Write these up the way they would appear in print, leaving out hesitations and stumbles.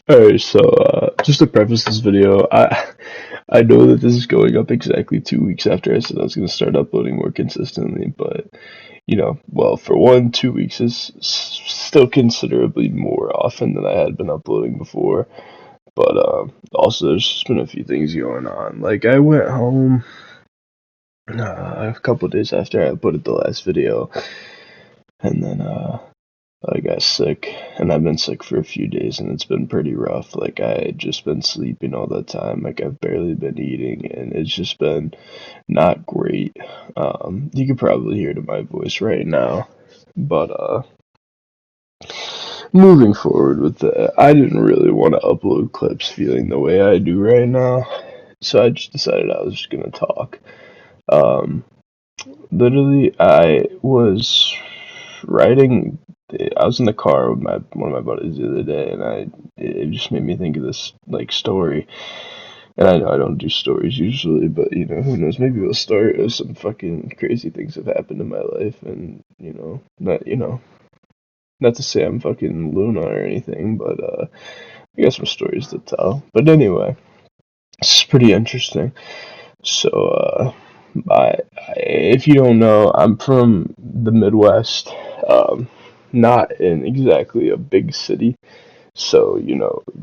Alright, so just to preface this video, I know that this is going up exactly 2 weeks after I said I was going to start uploading more consistently, but well, for one, 2 weeks is still considerably more often than I had been uploading before. But also, there's just been a few things going on. Like I went home a couple days after I uploaded the last video, and then I got sick, and I've been sick for a few days, and it's been pretty rough. Like, I had just been sleeping all the time. Like, I've barely been eating, and it's just been not great. You could probably hear it in my voice right now. But, moving forward with that, I didn't really want to upload clips feeling the way I do right now. So I just decided I was just gonna talk. Um, Literally, I was riding. I was in the car with my one of my buddies the other day, and it just made me think of this like story. And I know I don't do stories usually, but who knows? Maybe we'll start as some fucking crazy things have happened in my life, and not to say I'm fucking Luna or anything, but I got some stories to tell. But anyway, it's pretty interesting. So, if you don't know, I'm from the Midwest, not in exactly a big city. So,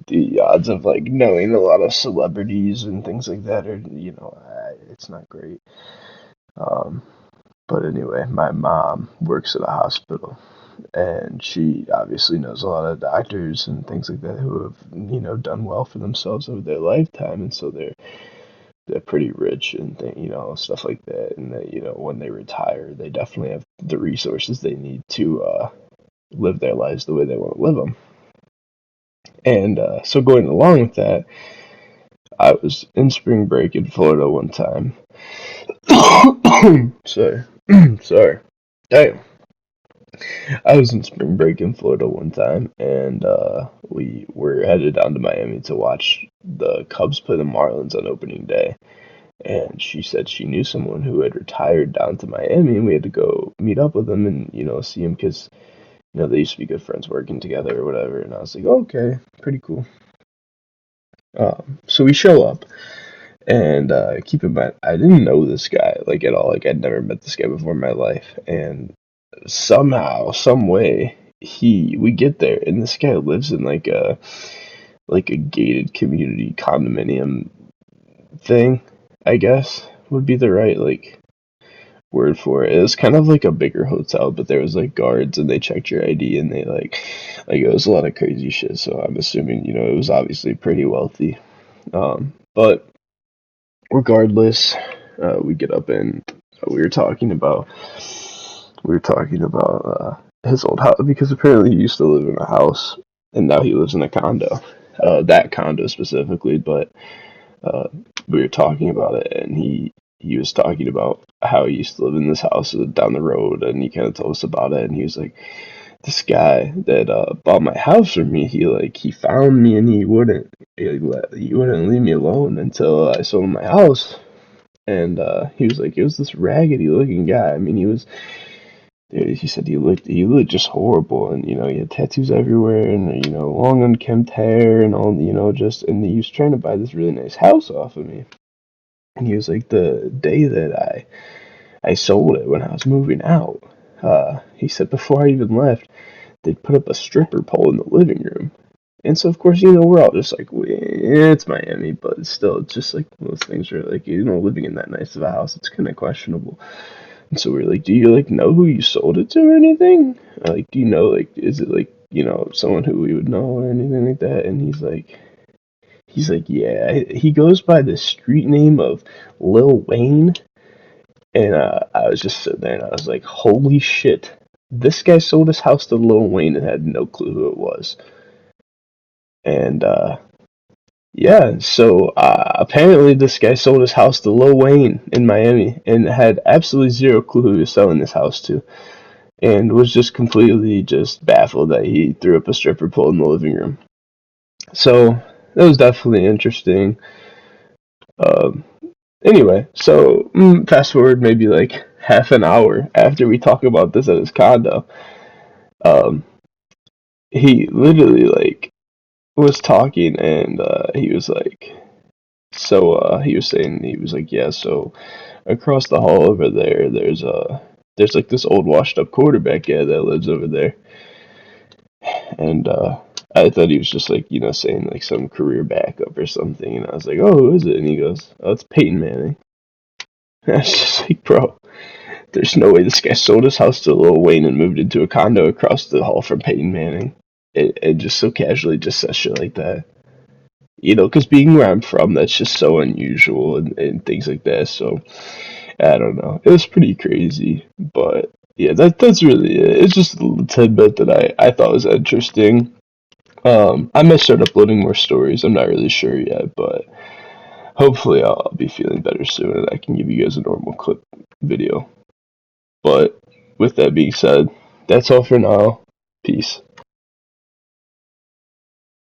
the odds of like knowing a lot of celebrities and things like that are, it's not great. Um, but anyway, my mom works at a hospital, and she obviously knows a lot of doctors and things like that who have, done well for themselves over their lifetime, and so they're pretty rich and stuff like that, and that when they retire they definitely have the resources they need to live their lives the way they want to live them. And so going along with that, I was in spring break in Florida one time. sorry sorry Damn. I was in spring break in Florida one time, and we were headed down to Miami to watch the Cubs play the Marlins on opening day. And she said she knew someone who had retired down to Miami, and we had to go meet up with them and see him because they used to be good friends working together or whatever. And I was like, oh, okay, pretty cool. So we show up, and keep in mind, I didn't know this guy like at all. Like I'd never met this guy before in my life, and somehow, some way, we get there, and this guy lives in like a gated community condominium thing, I guess would be the right like word for it. It was kind of like a bigger hotel, but there was like guards and they checked your ID and they like it was a lot of crazy shit. So I'm assuming it was obviously pretty wealthy. But regardless, we get up and we were talking about his old house because apparently he used to live in a house and now he lives in a condo. That condo specifically, but uh, we were talking about it, and he was talking about how he used to live in this house down the road, and he kind of told us about it, and he was like, this guy that bought my house from me, he found me, and he wouldn't leave me alone until I sold him my house. And he was like, it was this raggedy looking guy. I mean, he said he looked just horrible, and he had tattoos everywhere, and long unkempt hair, and all just, and he was trying to buy this really nice house off of me. And he was like, the day that I sold it when I was moving out, he said before I even left, they'd put up a stripper pole in the living room. And so of course we're all just like, it's Miami, but still, it's just like one of those things where like living in that nice of a house, it's kind of questionable. And so we are like, do you like know who you sold it to or anything? Like, do you know like is it like someone who we would know or anything like that? And he's like, yeah. He goes by the street name of Lil Wayne. And I was just sitting there and I was like, holy shit. This guy sold his house to Lil Wayne and had no clue who it was. And yeah, so apparently this guy sold his house to Lil Wayne in Miami and had absolutely zero clue who he was selling this house to. And was just completely just baffled that he threw up a stripper pole in the living room. So that was definitely interesting. Um, Anyway, so fast forward maybe like half an hour after we talk about this at his condo, um, he literally like was talking, and he was like, so he was saying, he was like, yeah, so across the hall over there, there's like this old washed up quarterback guy that lives over there, and I thought he was just like, saying like some career backup or something, and I was like, oh, who is it? And he goes, oh, it's Peyton Manning. And I was just like, bro, there's no way this guy sold his house to Lil Wayne and moved into a condo across the hall from Peyton Manning, and just so casually just says shit like that. Because being where I'm from, that's just so unusual and things like that. So I don't know. It was pretty crazy, but yeah, that's really it. It's just a little tidbit that I thought was interesting. I may start uploading more stories. I'm not really sure yet, but hopefully I'll be feeling better soon and I can give you guys a normal clip video. But with that being said, that's all for now. Peace.